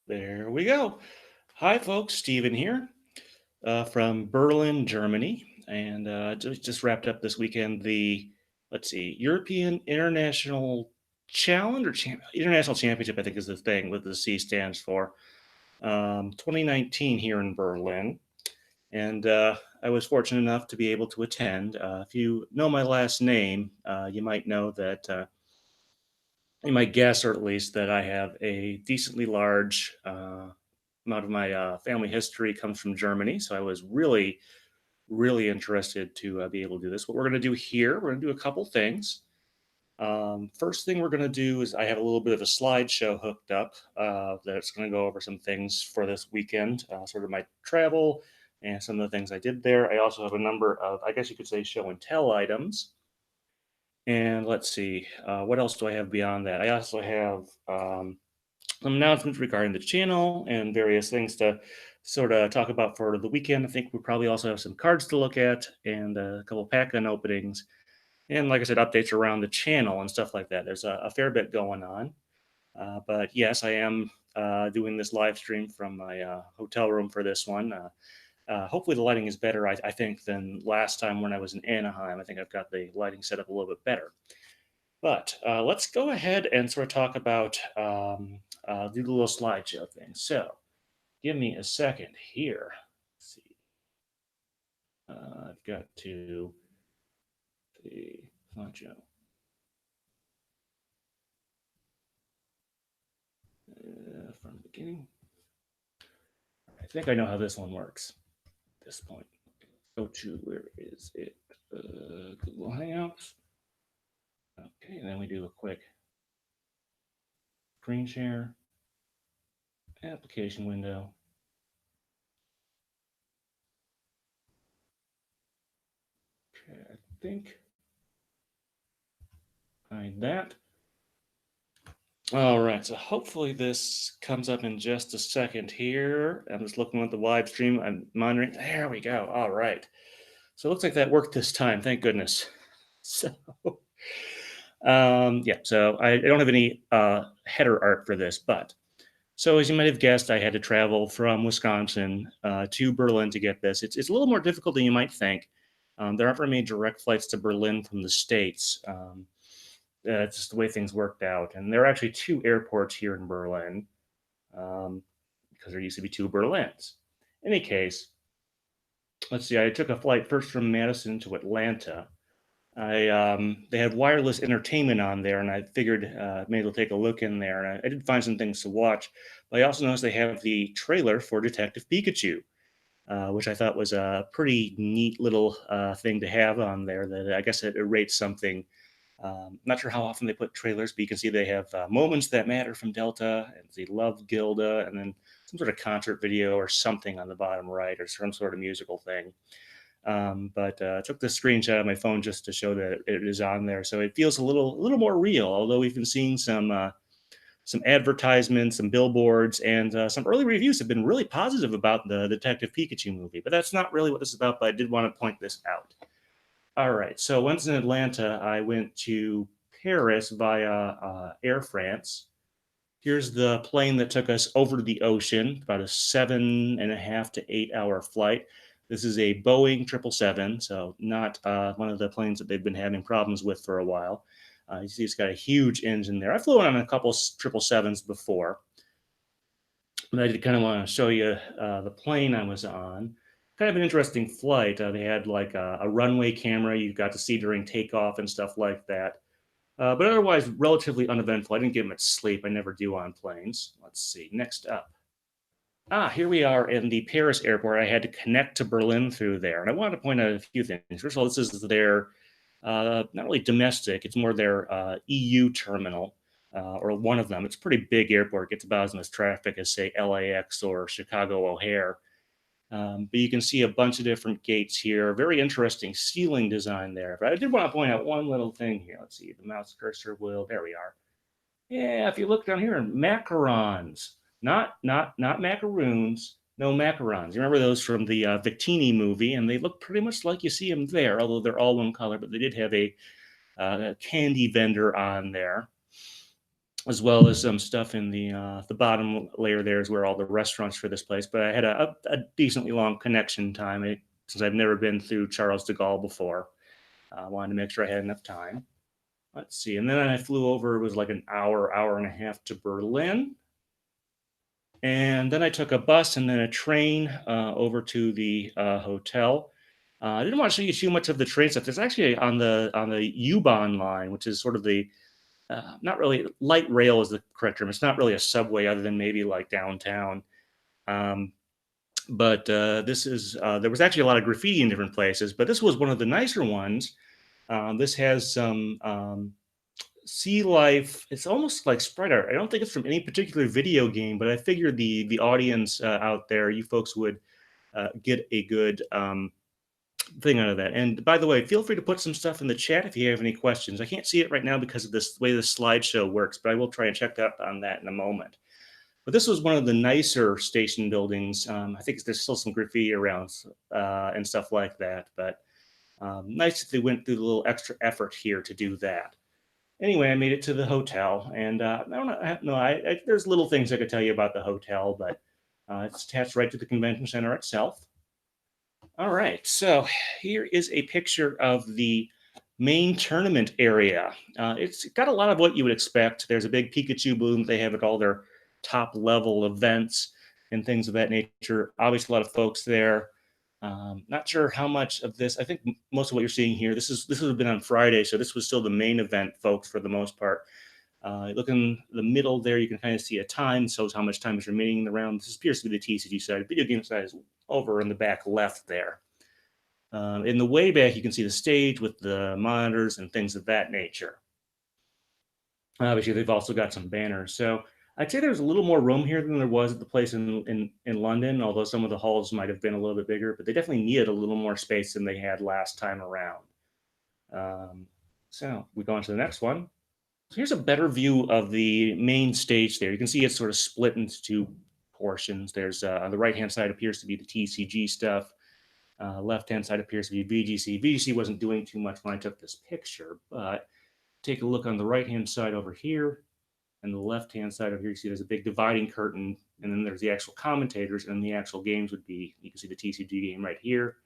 There we go. Hi, folks. Steven here from Berlin, Germany. And just wrapped up this weekend let's see, European International Challenge or International Championship, I think is the thing what the C stands for. 2019 here in Berlin. And I was fortunate enough to be able to attend. If you know my last name, you might know that. You might guess, or at least that I have a decently large amount of my family history comes from Germany. So I was really, really interested to be able to do this. What we're going to do here, we're going to do a couple things. First thing we're going to do is I have a little bit of a slideshow hooked up that's going to go over some things for this weekend, sort of my travel and some of the things I did there. I also have a number of, I guess you could say, show and tell items. And let's see, what else do I have beyond that? I also have some announcements regarding the channel and various things to sort of talk about for the weekend. I think we probably also have some cards to look at and a couple pack gun openings. And like I said, updates around the channel and stuff like that. There's a fair bit going on. But yes, I am doing this live stream from my hotel room for this one. Hopefully, the lighting is better, I think, than last time when I was in Anaheim. I think I've got the lighting set up a little bit better. But let's go ahead and sort of talk about do the little slideshow thing. So give me a second here. Let's see. I've got to the slideshow. From the beginning. I think I know how this one works at this point. Go to, where is it? Google Hangouts. Okay, and then we do a quick screen share, application window. Okay, I think hide that. All right, so hopefully this comes up in just a second here. I'm just looking at the live stream. I'm monitoring. There we go. All right. So it looks like that worked this time. Thank goodness. So, yeah, so I don't have any header art for this, but so as you might have guessed, I had to travel from Wisconsin to Berlin to get this. It's a little more difficult than you might think. There aren't very many direct flights to Berlin from the States. It's just the way things worked out. And there are actually two airports here in Berlin because there used to be two Berlins. In any case, let's see, I took a flight first from Madison to Atlanta. They had wireless entertainment on there, and I figured maybe I'll take a look in there. And I did find some things to watch, but I also noticed they have the trailer for Detective Pikachu, which I thought was a pretty neat little thing to have on there. That I guess it rates something. Not sure how often they put trailers, but you can see they have moments that matter from Delta, and they love Gilda, and then some sort of concert video or something on the bottom right, or some sort of musical thing. But I took the screenshot of my phone just to show that it is on there, so it feels a little more real. Although we've been seeing some advertisements, some billboards, and some early reviews have been really positive about the Detective Pikachu movie. But that's not really what this is about. But I did want to point this out. All right. So once in Atlanta, I went to Paris via Air France. Here's the plane that took us over the ocean, about a 7.5 to 8 hour flight. This is a Boeing 777, so not one of the planes that they've been having problems with for a while. You see, it's got a huge engine there. I've flown on a couple 777s before, but I did kind of want to show you the plane I was on. Kind of an interesting flight. They had like a runway camera you got to see during takeoff and stuff like that. But otherwise, relatively uneventful. I didn't get much sleep. I never do on planes. Let's see. Next up. Here we are in the Paris airport. I had to connect to Berlin through there. And I wanted to point out a few things. First of all, this is their, not really domestic, it's more their EU terminal, or one of them. It's a pretty big airport. It gets about as much traffic as, say, LAX or Chicago O'Hare. But you can see a bunch of different gates here. Very interesting ceiling design there. But I did want to point out one little thing here. Let's see, the mouse cursor will. There we are. Yeah, if you look down here, macarons, not macaroons, no macarons. You remember those from the Victini movie, and they look pretty much like you see them there, although they're all one color. But they did have a candy vendor on there. as well as some stuff in the bottom layer. There is where all the restaurants for this place. But I had a decently long connection time since I've never been through Charles de Gaulle before. I wanted to make sure I had enough time. Let's see. And then I flew over, it was like an hour and a half to Berlin. And then I took a bus and then a train over to the hotel. I didn't want to show you too much of the train stuff. There's actually on the U-Bahn line, which is sort of the not really light rail is the correct term. It's not really a subway other than maybe like downtown. Um, but this is there was actually a lot of graffiti in different places, but this was one of the nicer ones. This has some sea life. It's almost like sprite art. I don't think it's from any particular video game, but I figured the audience out there, you folks would get a good thing out of that. And by the way, feel free to put some stuff in the chat if you have any questions. I can't see it right now because of this way the slideshow works, but I will try and check that on that in a moment. But this was one of the nicer station buildings. I think there's still some graffiti around and stuff like that, but nice that they went through the little extra effort here to do that. Anyway, I made it to the hotel, and I don't know. No, there's little things I could tell you about the hotel, but it's attached right to the convention center itself. All right, so here is a picture of the main tournament area. It's got a lot of what you would expect. There's a big Pikachu booth they have at all their top level events and things of that nature. Obviously, a lot of folks there. Not sure how much of this. I think most of what you're seeing here. This has been on Friday, so this was still the main event, folks, for the most part. Look in the middle there, you can kind of see a time, shows how much time is remaining in the round. This appears to be the TCG side. Video game side is over in the back left there. In the way back, you can see the stage with the monitors and things of that nature. Obviously, they've also got some banners. So I'd say there's a little more room here than there was at the place in London, although some of the halls might have been a little bit bigger, but they definitely needed a little more space than they had last time around. So we go on to the next one. So here's a better view of the main stage there. You can see it's sort of split into two portions. There's on the right-hand side appears to be the TCG stuff. Left-hand side appears to be VGC. VGC wasn't doing too much when I took this picture, but take a look on the right-hand side over here and the left-hand side over here. You see there's a big dividing curtain, and then there's the actual commentators, and the actual games would be, you can see the TCG game right here,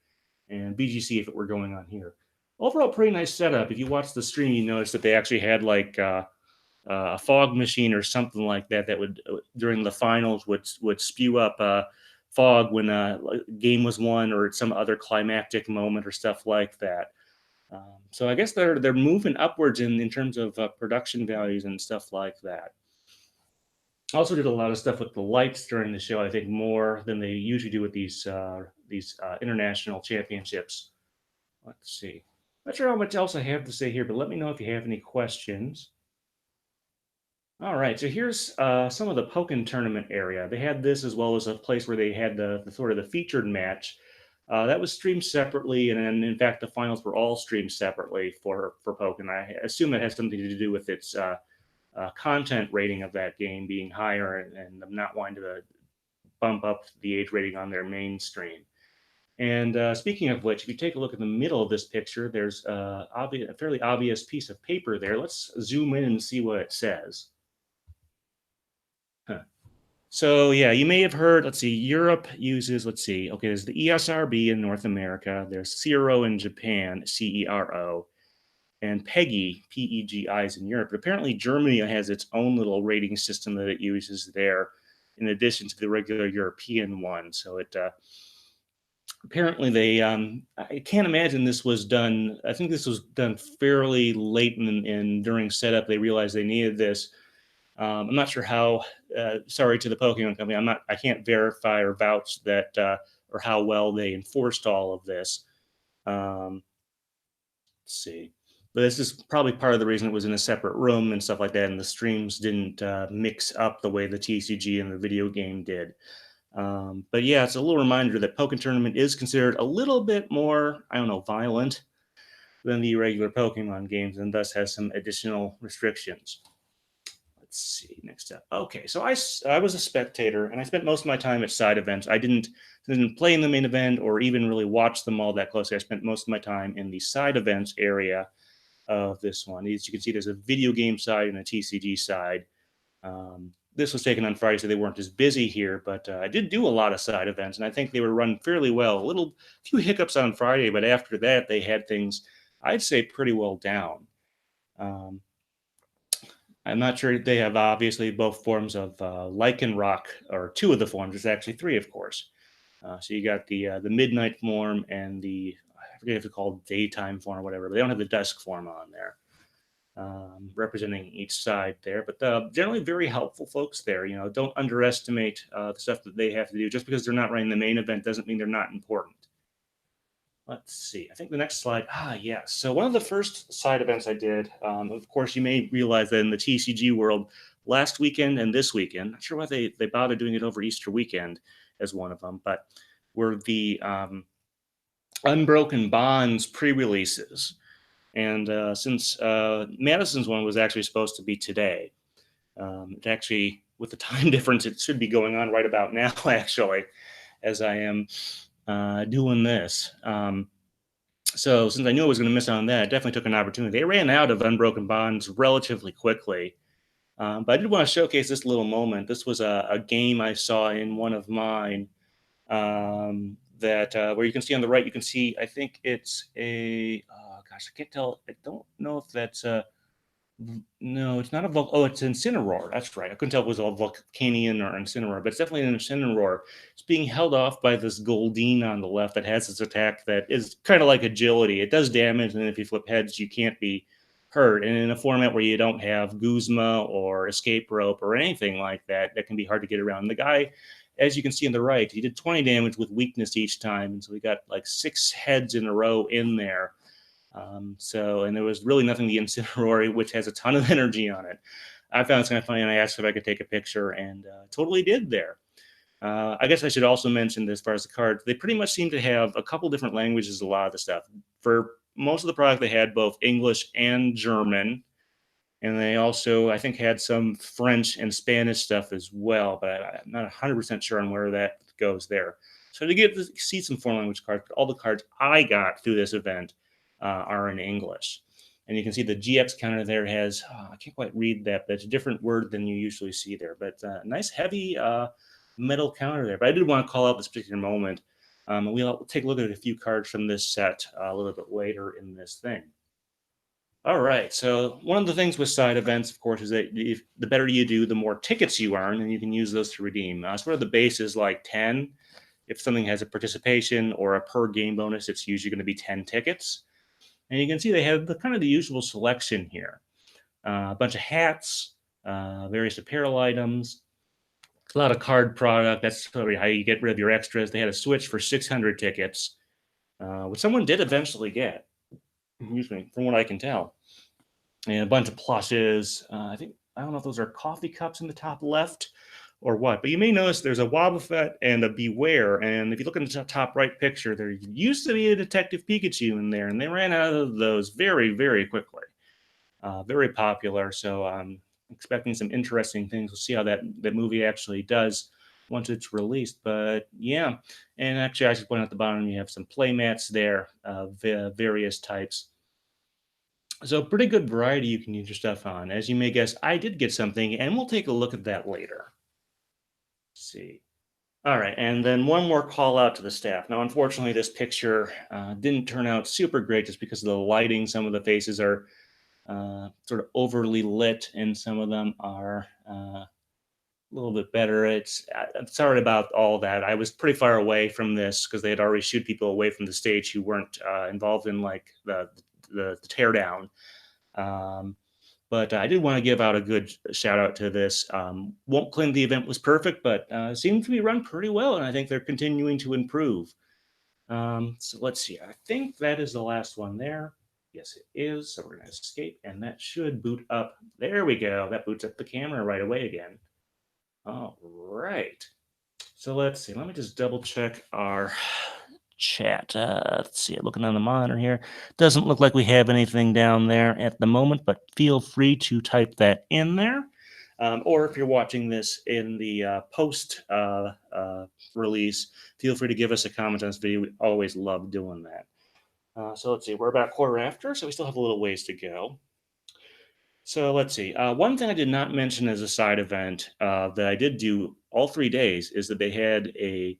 and VGC if it were going on here. Overall, pretty nice setup. If you watch the stream, you notice that they actually had like a fog machine or something like that that would during the finals would spew up fog when a game was won or some other climactic moment or stuff like that. So I guess they're moving upwards in terms of production values and stuff like that. Also did a lot of stuff with the lights during the show. I think more than they usually do with these international championships. Let's see. Not sure how much else I have to say here, but let me know if you have any questions. All right, so here's some of the Pokken tournament area. They had this as well as a place where they had the sort of the featured match. That was streamed separately, and then in fact the finals were all streamed separately for Pokken. I assume it has something to do with its content rating of that game being higher and them not wanting to bump up the age rating on their mainstream. And speaking of which, if you take a look in the middle of this picture, there's a fairly obvious piece of paper there. Let's zoom in and see what it says. Huh. So yeah, you may have heard, let's see, Europe uses, let's see, okay, there's the ESRB in North America, there's CERO in Japan, CERO, and PEGI, PEGI is in Europe. But apparently Germany has its own little rating system that it uses there in addition to the regular European one. So it apparently they I can't imagine this was done. I think this was done fairly late in during setup. They realized they needed this. I'm not sure how. Sorry to the Pokemon company. I can't verify or vouch that or how well they enforced all of this. Let's see. But this is probably part of the reason it was in a separate room and stuff like that, and the streams didn't mix up the way the TCG and the video game did. But yeah, it's a little reminder that Pokken Tournament is considered a little bit more, I don't know, violent than the regular Pokemon games, and thus has some additional restrictions. Let's see, next up. Okay, so I was a spectator, and I spent most of my time at side events. I didn't play in the main event or even really watch them all that closely. I spent most of my time in the side events area of this one. As you can see, there's a video game side and a TCG side. This was taken on Friday, so they weren't as busy here, but I did do a lot of side events, and I think they were run fairly well. A little few hiccups on Friday, but after that, they had things, I'd say, pretty well down. Um, I'm not sure they have obviously both forms of lichen rock, or two of the forms. There's actually three, of course. So you got the midnight form and the, I forget if it's called daytime form or whatever, but they don't have the dusk form on there, representing each side there. But generally very helpful folks there. You know, don't underestimate the stuff that they have to do. Just because they're not running the main event doesn't mean they're not important. Let's see. I think the next slide. Yes. So one of the first side events I did, of course, you may realize that in the TCG world, last weekend and this weekend, not sure why they bothered doing it over Easter weekend as one of them, but were the Unbroken Bonds pre-releases. And since Madison's one was actually supposed to be today, it actually, with the time difference, it should be going on right about now, actually, as I am doing this. So since I knew I was going to miss out on that, I definitely took an opportunity. They ran out of Unbroken Bonds relatively quickly. But I did want to showcase this little moment. This was a game I saw in one of mine, that where you can see on the right, you can see, I think it's a, oh gosh, I can't tell. I don't know if that's no, it's not a oh, it's Incineroar. That's right. I couldn't tell if it was a Volcanion or Incineroar, but it's definitely an Incineroar. It's being held off by this Goldeen on the left that has this attack that is kind of like agility. It does damage, and if you flip heads, you can't be hurt. And in a format where you don't have Guzma or Escape Rope or anything like that, that can be hard to get around. The guy, as you can see on the right, he did 20 damage with weakness each time, and so he got like 6 heads in a row in there. And there was really nothing the Incineroar, which has a ton of energy on it. I found it kind of funny, and I asked if I could take a picture, and totally did there. I guess I should also mention that as far as the cards, they pretty much seem to have a couple different languages, a lot of the stuff. For most of the product, they had both English and German, and they also, I think, had some French and Spanish stuff as well, but I'm not 100% sure on where that goes there. So to get to see some foreign language cards, all the cards I got through this event are in English. And you can see the GX counter there has, I can't quite read that, but it's a different word than you usually see there. But nice heavy metal counter there. But I did want to call out this particular moment. We'll take a look at a few cards from this set a little bit later in this thing. All right. So one of the things with side events, of course, is that the better you do, the more tickets you earn, and you can use those to redeem. Sort of the base is like 10. If something has a participation or a per game bonus, it's usually going to be 10 tickets. And you can see they have the kind of the usual selection here. A bunch of hats, various apparel items, a lot of card product. That's probably how you get rid of your extras. They had a switch for 600 tickets, which someone did eventually get, excuse me, from what I can tell. And a bunch of plushes. I don't know if those are coffee cups in the top left or what, but you may notice there's a Wobbuffet and a Beware. And if you look in the top right picture, there used to be a Detective Pikachu in there, and they ran out of those very, very quickly. Very popular. So I'm expecting some interesting things. We'll see how that movie actually does once it's released. But yeah, and actually, I should point out at the bottom, you have some play mats there, various types. So pretty good variety you can use your stuff on. As you may guess, I did get something, and we'll take a look at that later. Let's see. All right, and then one more call out to the staff. Now, unfortunately, this picture didn't turn out super great just because of the lighting. Some of the faces are sort of overly lit, and some of them are a little bit better. I'm sorry about all that. I was pretty far away from this because they had already shooed people away from the stage who weren't involved in like the teardown. Um, but I did want to give out a good shout out to this. Won't claim the event was perfect, but seemed to be run pretty well, and I think they're continuing to improve. So let's see. I think that is the last one there. Yes, it is. So we're going to escape, and that should boot up. There we go. That boots up the camera right away again. All right. So let's see. Let me just double check our chat. Let's see. Looking on the monitor here. Doesn't look like we have anything down there at the moment, but feel free to type that in there. Or if you're watching this in the post release, feel free to give us a comment on this video. We always love doing that. So let's see. We're about quarter after, so we still have a little ways to go. So let's see. One thing I did not mention as a side event that I did do all 3 days is that they had in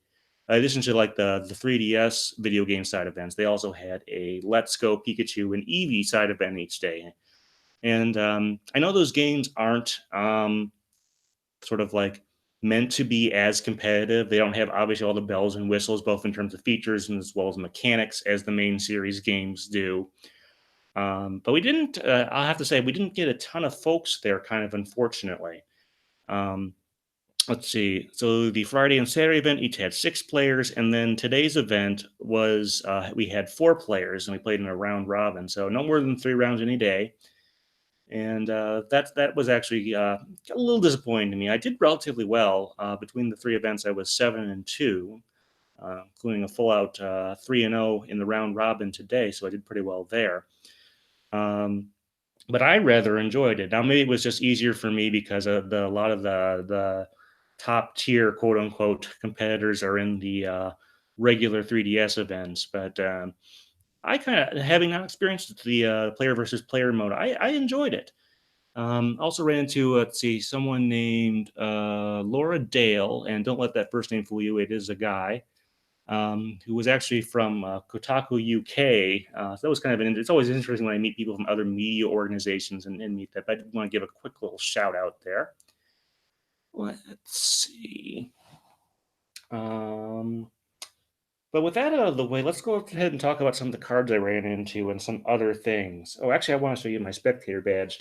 addition to like the 3DS video game side events, they also had a Let's Go Pikachu and Eevee side event each day. And I know those games aren't sort of like meant to be as competitive. They don't have obviously all the bells and whistles, both in terms of features and as well as mechanics, as the main series games do. But we didn't. I'll have to say we didn't get a ton of folks there, kind of unfortunately. Um, let's see. So the Friday and Saturday event each had 6 players, and then today's event was we had 4 players, and we played in a round robin. So no more than 3 rounds any day, and that was actually a little disappointing to me. I did relatively well between the 3 events. I was 7-2. Including a full out 3-0 in the round robin today, so I did pretty well there. Um, but I rather enjoyed it. Now maybe it was just easier for me because of a lot of the top tier quote unquote competitors are in the regular 3DS events. But I kind of having not experienced the player versus player mode, I enjoyed it. Also ran into let's see someone named Laura Dale, and don't let that first name fool you. It is a guy who was actually from Kotaku UK. So that was kind of it's always interesting when I meet people from other media organizations and meet that. But I did want to give a quick little shout out there. Let's see. Um, but with that out of the way, let's go ahead and talk about some of the cards I ran into and some other things. Oh, actually, I want to show you my spectator badge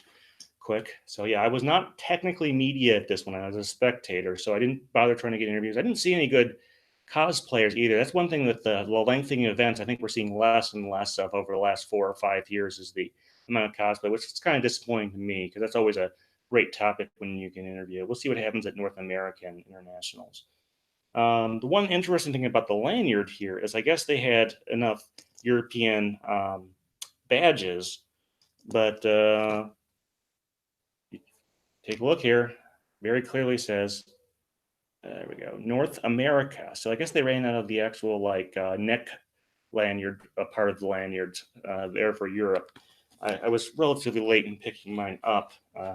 quick. So yeah, I was not technically media at this one. I was a spectator, so I didn't bother trying to get interviews. I didn't see any good cosplayers either. That's one thing with the lengthening events. I think we're seeing less and less of over the last 4 or 5 years is the amount of cosplay, which is kind of disappointing to me because that's always a great topic when you can interview. We'll see what happens at North American internationals. The one interesting thing about the lanyard here is I guess they had enough European badges, but take a look here. Very clearly says, there we go, North America. So I guess they ran out of the actual like neck lanyard, part of the lanyard there for Europe. I was relatively late in picking mine up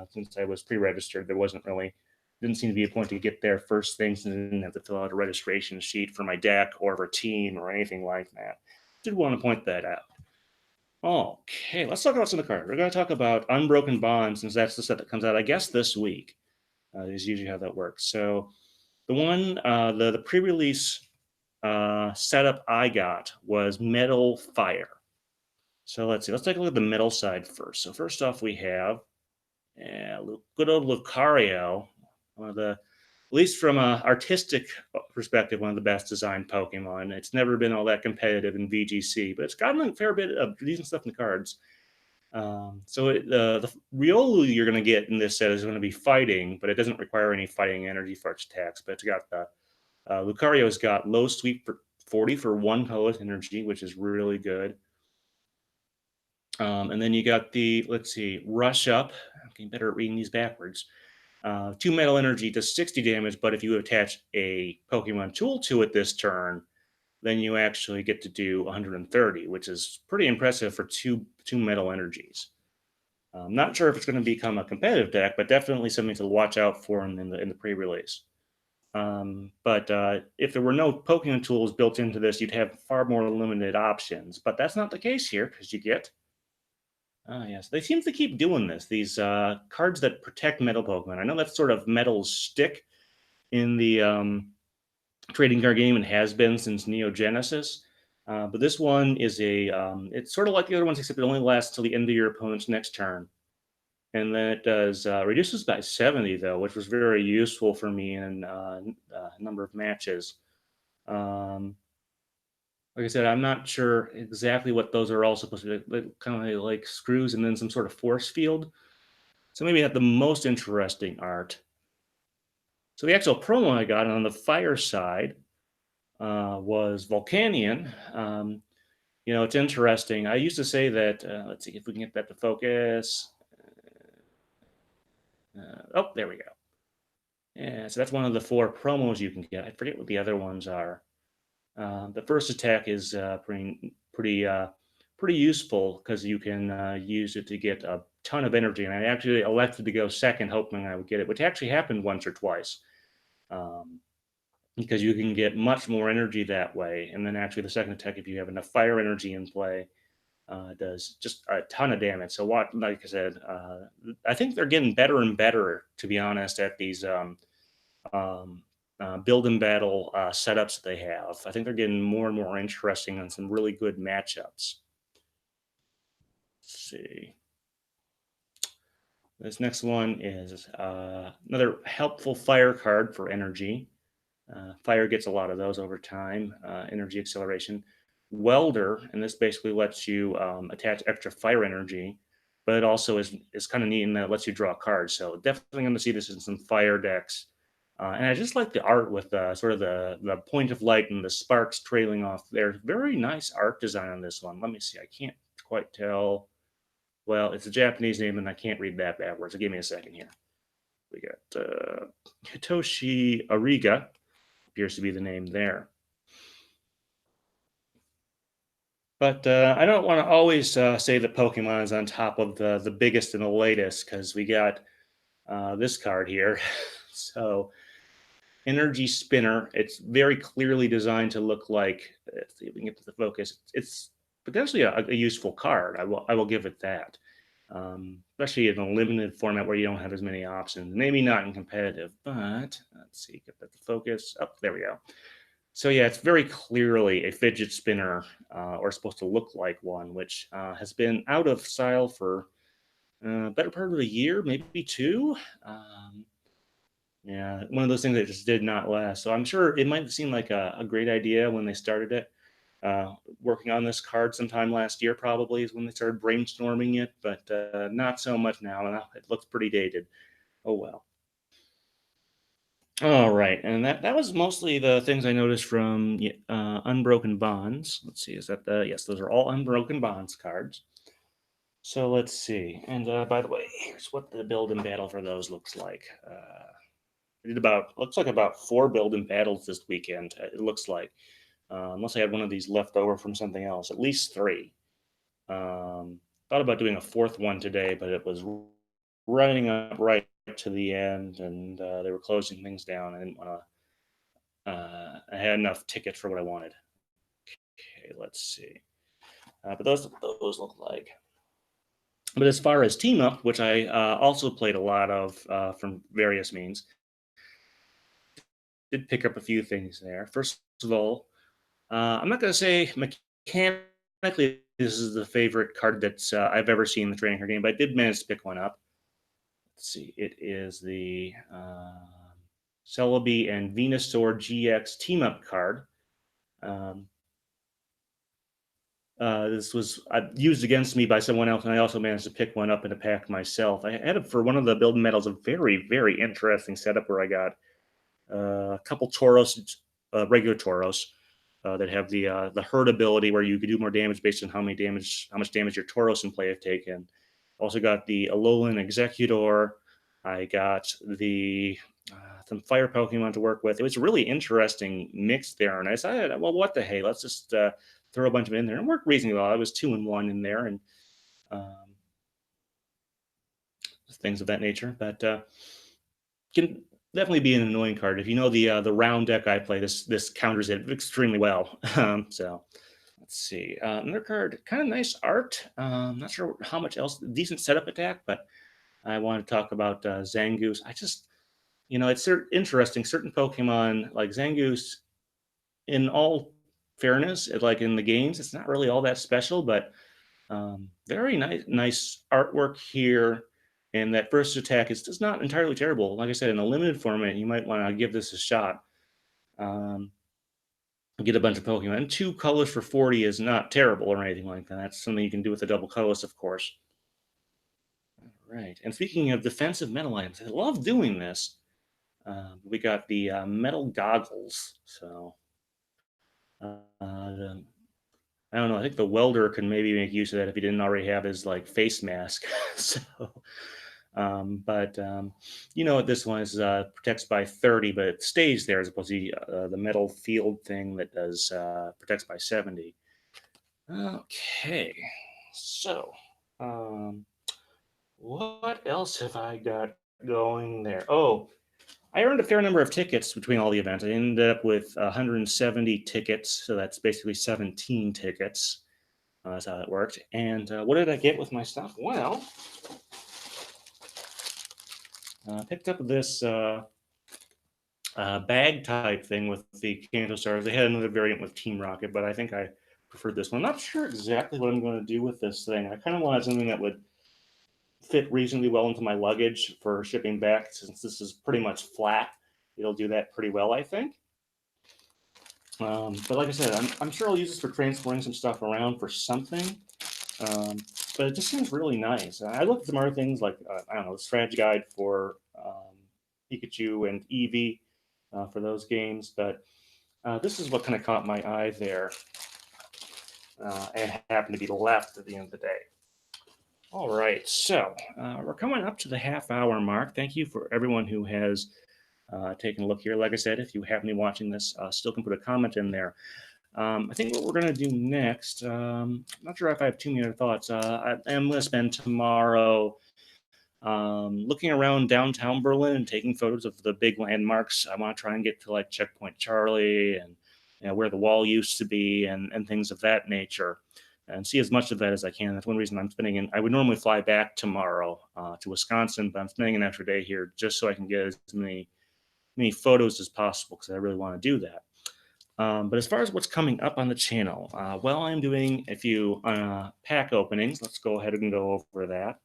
since I was pre-registered. There wasn't really didn't seem to be a point to get there first thing, since I didn't have to fill out a registration sheet for my deck or for team or anything like that. Did want to point that out. Okay, let's talk about some of the cards. We're going to talk about Unbroken Bond, since that's the set that comes out, I guess, this week. Is usually how that works. So the one, the pre-release setup I got was Metal Fire. So let's see. Let's take a look at the metal side first. So first off, we have good old Lucario, one of the, at least from an artistic perspective, one of the best designed Pokemon. It's never been all that competitive in VGC, but it's gotten a fair bit of decent stuff in the cards. The Riolu you're going to get in this set is going to be fighting, but it doesn't require any fighting energy for its attacks. But it's got the Lucario's got low sweep for 40 for 1 color energy, which is really good. And then you got the, let's see, Rush Up. I'm getting better at reading these backwards. 2 metal energy does 60 damage, but if you attach a Pokemon tool to it this turn, then you actually get to do 130, which is pretty impressive for two metal energies. I'm not sure if it's going to become a competitive deck, but definitely something to watch out for in the pre-release. But if there were no Pokemon tools built into this, you'd have far more limited options. But that's not the case here because you get. Yes, they seem to keep doing this. These cards that protect metal Pokemon. I know that's sort of Metal's stick in the trading card game and has been since Neo Genesis. But this one is it's sort of like the other ones, except it only lasts till the end of your opponent's next turn. And then it does reduces by 70, though, which was very useful for me in a number of matches. Like I said, I'm not sure exactly what those are all supposed to be. Kind of like screws and then some sort of force field. So maybe not the most interesting art. So the actual promo I got on the fire side was Volcanion. It's interesting. I used to say that, let's see if we can get that to focus. Oh, there we go. Yeah, so that's one of the 4 promos you can get. I forget what the other ones are. The first attack is pretty pretty useful because you can use it to get a ton of energy. And I actually elected to go second, hoping I would get it, which actually happened once or twice. Um, because you can get much more energy that way. And then actually, the second attack, if you have enough fire energy in play, does just a ton of damage. So what, like I said, I think they're getting better and better, to be honest, at these um, build and battle setups that they have. I think they're getting more and more interesting on some really good matchups. Let's see. This next one is another helpful fire card for energy. Fire gets a lot of those over time. Energy acceleration. Welder, and this basically lets you attach extra fire energy, but it also is kind of neat in that it lets you draw cards. So definitely going to see this in some fire decks. And I just like the art with sort of the point of light and the sparks trailing off there. Very nice art design on this one. Let me see. I can't quite tell. Well, it's a Japanese name, and I can't read that backwards. So give me a second here. We got Hitoshi Ariga appears to be the name there. But I don't want to always say that Pokemon is on top of the biggest and the latest because we got this card here. So, Energy Spinner. It's very clearly designed to look like. Let's see if we can get to the focus. It's potentially a useful card. I will give it that. Especially in a limited format where you don't have as many options. Maybe not in competitive, but let's see. Get that to focus. Oh, there we go. So yeah, it's very clearly a fidget spinner, or supposed to look like one, which has been out of style for better part of a year, maybe two. Um, yeah, one of those things that just did not last. So I'm sure it might seem like a great idea when they started it. Working on this card sometime last year probably is when they started brainstorming it, but not so much now. And it looks pretty dated. Oh well. All right, and that was mostly the things I noticed from Unbroken Bonds. Let's see, is that the yes? Those are all Unbroken Bonds cards. So let's see. And by the way, here's what the build and battle for those looks like. I did about looks like about four build and battles this weekend. It looks like, unless I had one of these left over from something else, at least three. Thought about doing a fourth one today, but it was running up right to the end, and they were closing things down. I didn't want to. I had enough tickets for what I wanted. Okay, let's see. But those look like. But as far as team up, which I also played a lot of from various means, did pick up a few things there. First of all, I'm not going to say mechanically this is the favorite card that I've ever seen in the trading card game, but I did manage to pick one up. Let's see. It is the Celebi and Venusaur GX team up card. Um, this was used against me by someone else, and I also managed to pick one up in a pack myself. I had it for one of the build medals, a very, very interesting setup where I got a couple Tauros, regular Tauros, that have the hurt ability where you could do more damage based on how much damage your Tauros in play have taken. Also got the Alolan Executor. I got the some fire Pokemon to work with. It was a really interesting mix there, and I decided, well, what the hey, let's just throw a bunch of it in there, and it worked reasonably well. I was 2-1 in there, and um, things of that nature. But can definitely be an annoying card if you know the round deck I play. This counters it extremely well. So let's see. Another card, kind of nice art. Not sure how much else. Decent setup attack, but I want to talk about Zangoose. I just, it's interesting. Certain Pokemon like Zangoose, in all fairness, like in the games, it's not really all that special, but very nice artwork here. And that first attack is just not entirely terrible. Like I said, in a limited format, you might want to give this a shot. Um, get a bunch of Pokemon. And two colors for 40 is not terrible or anything like that. That's something you can do with a double colorless, of course. All right. And speaking of defensive metal items, I love doing this. We got the metal goggles. So I don't know. I think the welder can maybe make use of that if he didn't already have his like face mask. So, but this one is protects by 30, but it stays there as opposed to the metal field thing that does protects by 70. Okay, so um, what else have I got going there? Oh, I earned a fair number of tickets between all the events. I ended up with 170 tickets, so that's basically 17 tickets. That's how that worked. And what did I get with my stuff? Well, I picked up this bag type thing with the Kanto stars. They had another variant with Team Rocket, but I think I preferred this one. I'm not sure exactly what I'm going to do with this thing. I kind of wanted something that would fit reasonably well into my luggage for shipping back, since this is pretty much flat. It'll do that pretty well, I think. But like I said, I'm sure I'll use this for transporting some stuff around for something. Um, but it just seems really nice. I looked at some other things like I don't know, the strategy guide for Pikachu and Eevee for those games, but this is what kind of caught my eye there, and happened to be left at the end of the day. All right, so we're coming up to the half-hour mark. Thank you for everyone who has taken a look here. Like I said, if you happen to be watching this, still can put a comment in there. I think what we're going to do next, I'm not sure if I have too many other thoughts. I am going to spend tomorrow looking around downtown Berlin and taking photos of the big landmarks. I want to try and get to like Checkpoint Charlie and where the wall used to be and things of that nature, and see as much of that as I can. That's one reason I'm spending in. I would normally fly back tomorrow to Wisconsin, but I'm spending an extra day here just so I can get as many photos as possible because I really want to do that. But as far as what's coming up on the channel, well, I'm doing a few pack openings. Let's go ahead and go over that.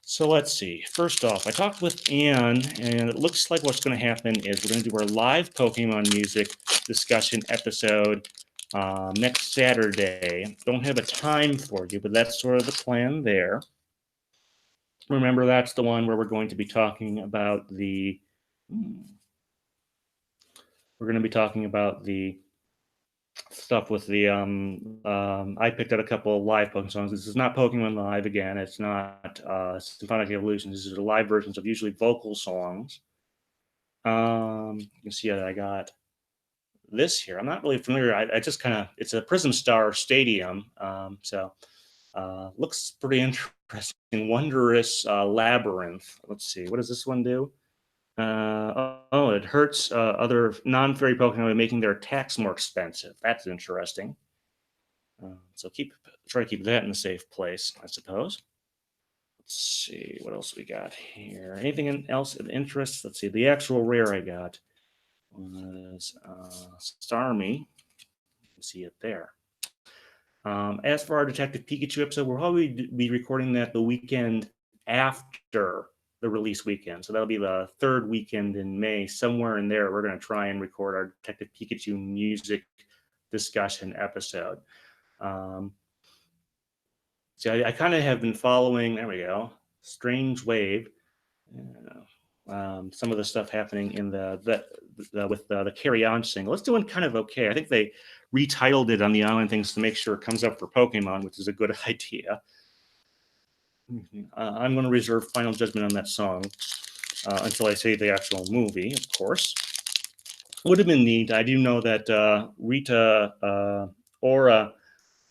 So let's see. First off, I talked with Ann, and it looks like what's going to happen is we're going to do our live Pokemon music discussion episode next Saturday. Don't have a time for you, but that's sort of the plan there. Remember, that's the one where we're going to be talking about the. We're going to be talking about the stuff with the I picked out a couple of live Pokemon songs. This is not Pokemon Live again. It's not Symphonic Evolution. This is live versions of usually vocal songs. You can see that I got this here. I'm not really familiar. I just kind of, it's a Prism Star Stadium. So looks pretty interesting. Wondrous Labyrinth. Let's see. What does this one do? It hurts other non-fairy Pokemon by making their attacks more expensive. That's interesting. So try to keep that in a safe place, I suppose. Let's see what else we got here. Anything else of interest? Let's see. The actual rare I got was Starmie. You can see it there. As for our Detective Pikachu episode, we'll probably be recording that the weekend after the release weekend. So that'll be the third weekend in May. Somewhere in there, we're going to try and record our Detective Pikachu music discussion episode. So I kind of have been following, there we go, Strange Wave. Some of the stuff happening in with the Carry On single. It's doing kind of okay. I think they retitled it on the island things to make sure it comes up for Pokemon, which is a good idea. I'm going to reserve final judgment on that song until I see the actual movie, of course. Would have been neat. I do know that Rita Ora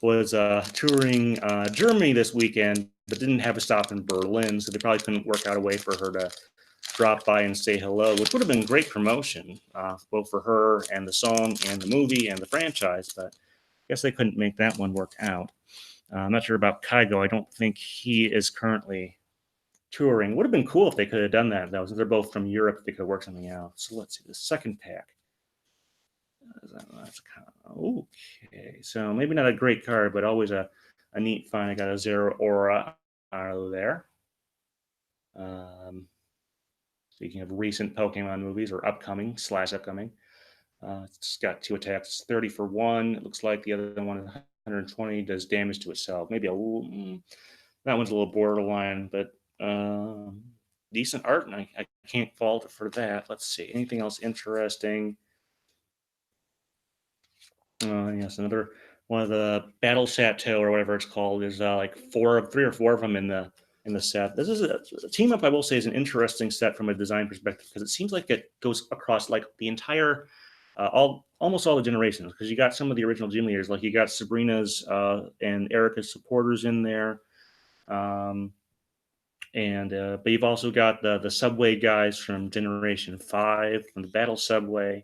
was touring Germany this weekend, but didn't have a stop in Berlin, so they probably couldn't work out a way for her to drop by and say hello, which would have been great promotion, both for her and the song and the movie and the franchise, but I guess they couldn't make that one work out. I'm not sure about Kygo. I don't think he is currently touring. Would have been cool if they could have done that, though, since they're both from Europe, they could work something out. So let's see, the second pack. That's kind of, okay, so maybe not a great card, but always a neat find. I got a Zeraora out of there. Speaking of recent Pokemon movies, or upcoming, it's got 2 attacks, 30 for 1. It looks like the other one is 120, does damage to itself. Maybe that one's a little borderline, but decent art, and I can't fault it for that. Let's see, anything else interesting? Yes, another one of the Battle Chateau or whatever it's called is like 3 or 4 of them in the set. This is a team up. I will say is an interesting set from a design perspective because it seems like it goes across like the entire all almost all the generations, because you got some of the original gym leaders, like you got Sabrina's and Erica's supporters in there. Um, and But you've also got the Subway guys from Generation Five from the Battle Subway,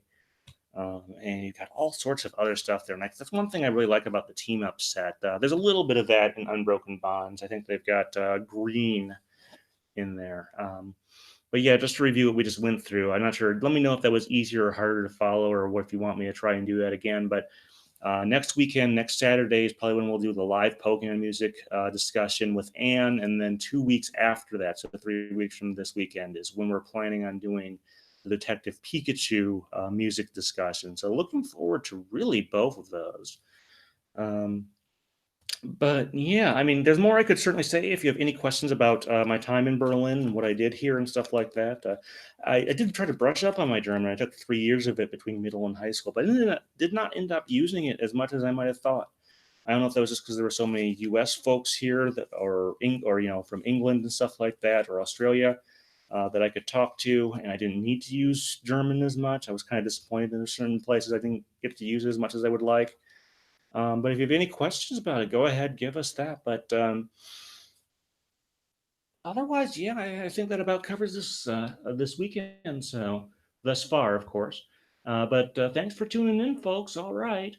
and you've got all sorts of other stuff there. And that's one thing I really like about the team up set. There's a little bit of that in Unbroken Bonds. I think they've got Green in there. But yeah, just to review what we just went through, I'm not sure. Let me know if that was easier or harder to follow, or what if you want me to try and do that again. But next weekend, next Saturday is probably when we'll do the live Pokemon music discussion with Anne, and then 2 weeks after that, so 3 weeks from this weekend, is when we're planning on doing the Detective Pikachu music discussion. So looking forward to really both of those. Um, but yeah, I mean, there's more I could certainly say if you have any questions about my time in Berlin and what I did here and stuff like that. I did try to brush up on my German. I took 3 years of it between middle and high school, but did not end up using it as much as I might have thought. I don't know if that was just because there were so many U.S. folks here that, or from England and stuff like that, or Australia, that I could talk to, and I didn't need to use German as much. I was kind of disappointed in certain places I didn't get to use it as much as I would like. But if you have any questions about it, go ahead, give us that. But otherwise, yeah, I think that about covers this weekend. So thus far, of course. But thanks for tuning in, folks. All right.